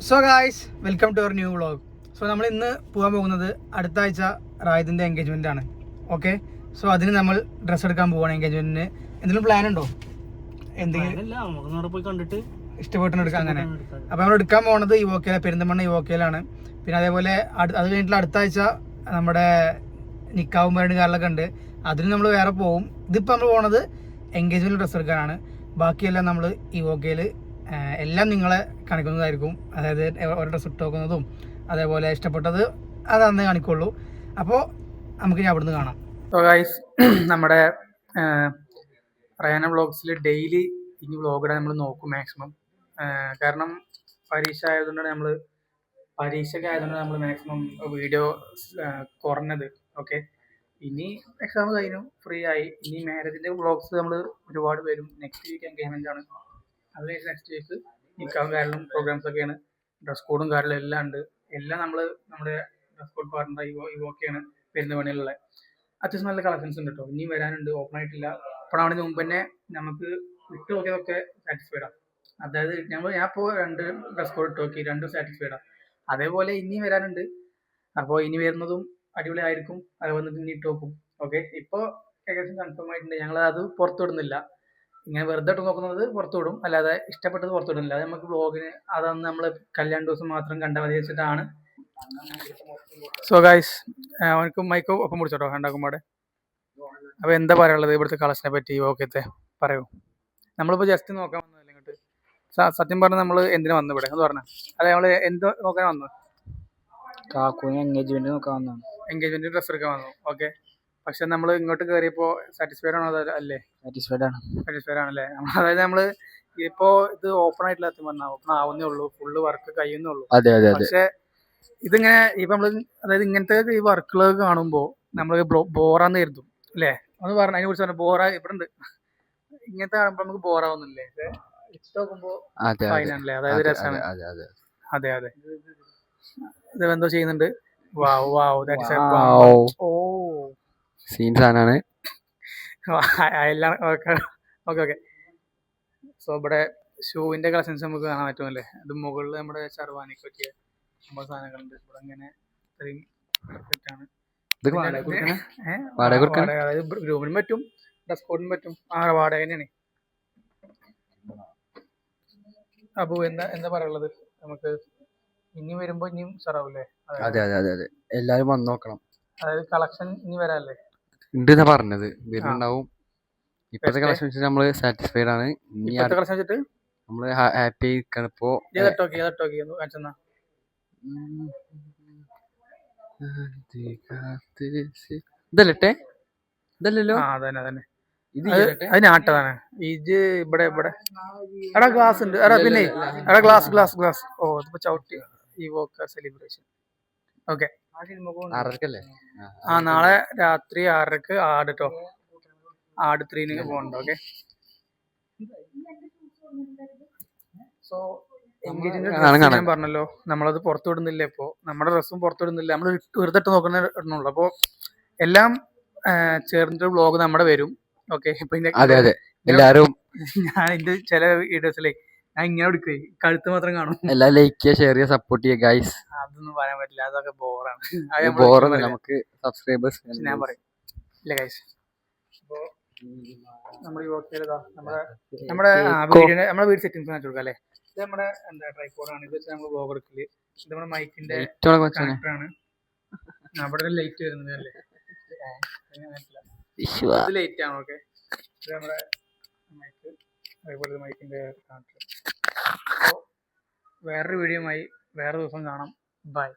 So guys, welcome to our new vlog. So നമ്മൾ ഇന്ന് പോകാൻ പോകുന്നത് അടുത്ത ആഴ്ച റായിദിൻ്റെ എൻഗേജ്മെൻ്റ് ആണ്. ഓക്കെ, സോ അതിന് നമ്മൾ ഡ്രസ്സ് എടുക്കാൻ പോവാണ്. എൻഗേജ്മെൻറ്റിന് എന്തെങ്കിലും പ്ലാൻ ഉണ്ടോ? എന്തെങ്കിലും പോയി കണ്ടിട്ട് ഇഷ്ടപ്പെട്ടു എടുക്കാം അങ്ങനെ. അപ്പോൾ നമ്മൾ എടുക്കാൻ പോകുന്നത് യുവോക്കയിലെ പെരിന്തമണ്ണ യുവോക്കയിലാണ്. പിന്നെ അതേപോലെ അത് കഴിഞ്ഞിട്ടുള്ള അടുത്ത ആഴ്ച നമ്മുടെ നിക്കാവും കാര്യങ്ങളൊക്കെ ഉണ്ട്. അതിന് നമ്മൾ വേറെ പോകും. ഇതിപ്പോൾ നമ്മൾ പോകുന്നത് എൻഗേജ്മെൻറ്റ് ഡ്രസ്സ് എടുക്കാനാണ്. ബാക്കിയെല്ലാം നമ്മൾ യുവോക്കയിൽ എല്ലാം നിങ്ങളെ കാണിക്കുന്നതായിരിക്കും. അതായത് ഓരോ ഡ്രസ്സ് ഇട്ട് നോക്കുന്നതും അതേപോലെ ഇഷ്ടപ്പെട്ടത് അതന്നേ കാണിക്കുള്ളൂ. അപ്പോൾ നമുക്ക് ഇനി അവിടുന്ന് കാണാം. സോ ഗൈസ്, നമ്മുടെ റയാന വ്ളോഗ്സിൽ ഡെയിലി ഇനി വ്ളോഗിടാൻ നമ്മൾ നോക്കും മാക്സിമം. കാരണം പരീക്ഷയൊക്കെ ആയതുകൊണ്ട് നമ്മൾ മാക്സിമം വീഡിയോ കുറഞ്ഞത്. ഓക്കെ, ഇനി എക്സാം കഴിഞ്ഞു, ഫ്രീ ആയി. ഇനി മാരേജിൻ്റെ വ്ളോഗ്സ് നമ്മൾ ഒരുപാട് വരും. നെക്സ്റ്റ് വീക്ക് എൻഗേജ്മെൻ്റ് ആണ്. അത് കഴിഞ്ഞ് നെക്സ്റ്റ് വീക്ക് നിക്കാവും കാരണം പ്രോഗ്രാംസ് ഒക്കെയാണ്. ഡ്രസ് കോഡും കാര്യങ്ങളും എല്ലാം ഉണ്ട്. എല്ലാം നമ്മുടെ ഡ്രസ് കോഡ് പാർട്ണർ ഇവൊക്കെയാണ് പെരുന്തമണ്ണയിലുള്ള. അത്യാവശ്യം നല്ല കളക്ഷൻസ് ഉണ്ട് കേട്ടോ. ഇനിയും വരാനുണ്ട്, ഓപ്പൺ ആയിട്ടില്ല. അപ്പോഴാണ് മുമ്പ് തന്നെ നമുക്ക് ഇട്ട് നോക്കിയതൊക്കെ സാറ്റിസ്ഫൈഡാണ്. അതായത് ഞാൻ ഇപ്പോൾ 2 ഡ്രസ് കോഡ് ഇട്ട് നോക്കി, 2 സാറ്റിസ്ഫൈഡാണ്. അതേപോലെ ഇനിയും വരാനുണ്ട്. അപ്പോൾ ഇനി വരുന്നതും അടിപൊളി ആയിരിക്കും. അത് വന്നിട്ട് ഇനി ഇട്ട് നോക്കും. ഓക്കെ, ഇപ്പോൾ ഏകദേശം കൺഫേം ആയിട്ടുണ്ട്. ഞങ്ങൾ അത് പുറത്തു വിടുന്നില്ല. ഇങ്ങനെ വെറുതെ ഇട്ട് നോക്കുന്നത് പുറത്തു വിടും, അല്ലാതെ ഇഷ്ടപ്പെട്ടത് പുറത്തു വിടുന്നില്ല. അത് നമുക്ക് വ്ളോഗിന് അതൊന്ന് നമ്മൾ കല്യാണ ദിവസം മാത്രം കണ്ടാൽ മതി വെച്ചിട്ടാണ്. സോ ഗൈസ്, അവനക്ക് മൈക്ക് ഒപ്പം പിടിച്ചോട്ടോ ഉണ്ടാക്കുമ്പോടെ. അപ്പോൾ എന്താ പറയാനുള്ളത് ഇവിടുത്തെ കളക്ഷനെ പറ്റി? ഓക്കെ, പറയൂ. നമ്മളിപ്പോൾ ജസ്റ്റ് നോക്കാൻ വന്നതല്ലേ ഇങ്ങോട്ട്. സത്യം പറഞ്ഞാൽ നമ്മൾ എന്തിനാ വന്നു ഇവിടെ എന്ന് പറഞ്ഞാൽ? അതെ, നമ്മൾ എന്ത് നോക്കാൻ വന്നു? കാക്കുവിന് എൻഗേജ്മെന്റ് നോക്കാൻ വന്നതാണ്. എൻഗേജ്മെന്റ് ഡ്രസ്സ് എടുക്കാൻ വന്നു. ഓക്കെ, പക്ഷെ നമ്മൾ ഇങ്ങോട്ട് കയറിയപ്പോൾ സാറ്റിസ്ഫൈഡ് ആണോ? അല്ലേ, സാറ്റിസ്ഫൈഡ് ആണല്ലേ. അതായത് നമ്മൾ ഇപ്പോൾ ഇത് ഓപ്പൺ ആയിട്ടില്ല, ഓപ്പൺ ആവുന്നേ ഉള്ളൂ, ഫുള്ള് വർക്ക് കഴിയുന്നേ ഉള്ളൂ. പക്ഷെ ഇതിങ്ങനെ ഇപ്പം നമ്മൾ അതായത് ഇങ്ങനത്തെ ഈ വർക്കുകളൊക്കെ കാണുമ്പോൾ നമ്മൾ ബോറാന്ന് കരുതും അല്ലേ? ഒന്ന് പറഞ്ഞ അതിനെ കുറിച്ച് പറഞ്ഞ ബോറാ ഇവിടെ ഉണ്ട്. ഇങ്ങനത്തെ കാണുമ്പോൾ നമുക്ക് ബോറാവുന്നില്ലേ? ഇട്ട് നോക്കുമ്പോൾ ഫൈനാണല്ലേ, അതായത് രസമാണ്. അതെ, ഇത് എന്തോ ചെയ്യുന്നുണ്ട്. സീൻസാണ് എല്ലാം. ഓക്കെ. സോ ഇവിടെ ഷൂവിന്റെ കളക്ഷൻസ് നമുക്ക് കാണാൻ പറ്റുമല്ലേ? അത് മുകളിൽ നമ്മുടെ ഷർവാനിക്ക് പറ്റിയ നമ്മുടെ സാധനങ്ങളുണ്ട്. ഇവിടെ ഇങ്ങനെ ഇത്രയും പെർഫെക്റ്റ് ആണ്. അതായത് ഗ്രൂമിനും പറ്റും, ഡ്രസ് കോഡിനും പറ്റും. വാടക തന്നെയാണ്. അപ്പൊ എന്താ പറയുള്ളത്? നമുക്ക് ഇനി വരുമ്പോ ഇനിയും ഉഷാറാവൂലേ? അതെ, എല്ലാരും വന്ന് നോക്കണം. അതായത് കളക്ഷൻ ഇനി വരാല്ലേ ഉണ്ട് പറഞ്ഞത്, വരുന്നുണ്ടാവും. ഇപ്പോഴത്തെ കളക്ഷൻ വെച്ചിട്ട് നമ്മള് സാറ്റിസ്ഫൈഡ് ആണ്. കളക്ഷൻ വെച്ചിട്ട് നമ്മള് ഹാപ്പി ആയിരിക്കാണ്. ഇപ്പോ ഇതല്ലേ ഇതല്ലല്ലോ, അതന്നെ അതിനാട്ടതാണ്. ഇത് ഇവിടെ എടാ ഗ്ലാസ് ഉണ്ട്. പിന്നെ എടാ ഗ്ലാസ്. ഓ, ഇതിപ്പോ ചവിട്ടി ഇവോക്ക സെലിബ്രേഷൻ. ഓക്കെ, നാളെ രാത്രി 6:30 ആട് കേട്ടോ. ആട് 3 പോകണ്ട. ഓക്കെ, സോ എൻഗേജ്മെന്റ് ഞാൻ പറഞ്ഞല്ലോ, നമ്മളത് പുറത്തു വിടുന്നില്ല. ഇപ്പോ നമ്മുടെ ഡ്രസ്സും പുറത്തു വിടുന്നില്ല, നമ്മൾ വെറുതെ ഇട്ട് നോക്കുന്നുള്ളൂ. അപ്പോൾ എല്ലാം ചേർന്നിട്ട് വ്ളോഗ് നമ്മുടെ വരും. ഓക്കെ, ഇപ്പൊ എല്ലാരും ഞാൻ ഇതിന്റെ ചില വീഡിയോസിലെ ഞാൻ ഇങ്ങനെ എടുക്കേ കഴുത്ത് മാത്രം കാണും. എല്ലാം ലൈക്ക് ചെയ്യുക, ഷെയർ ചെയ്യുക, സപ്പോർട്ട് ചെയ്യുക ഗൈസ്. അതൊന്നും പറയാൻ പറ്റില്ല, അതൊക്കെ ബോറാണ്. നമുക്ക് സബ്സ്ക്രൈബേഴ്സ് ഞാൻ പറയും ഇല്ല ഗൈസ്. അപ്പോ നമ്മൾ നമ്മുടെ വീട് സെറ്റിംഗ്സ് വെച്ചു കൊടുക്കാം അല്ലേ? ഇത് നമ്മുടെ ട്രൈപോഡാണ്. ഇത് വെച്ചാൽ നമ്മൾ വ്ളോഗ് എടുക്കല്. ഇത് നമ്മുടെ മൈക്കിന്റെ കണക്ടറാണ്. അവിടെ ഒരു ലൈറ്റ് വരുന്നത് അല്ലേ? ഇത് ലൈറ്റ് ആണ്. ഓക്കെ, ഇത് നമ്മുടെ മൈക്ക്, അതേപോലെ മൈക്കിന്റെ കണക്ടർ. അപ്പോൾ വേറൊരു വീഡിയോയുമായി വേറെ ദിവസം കാണാം. ബൈ.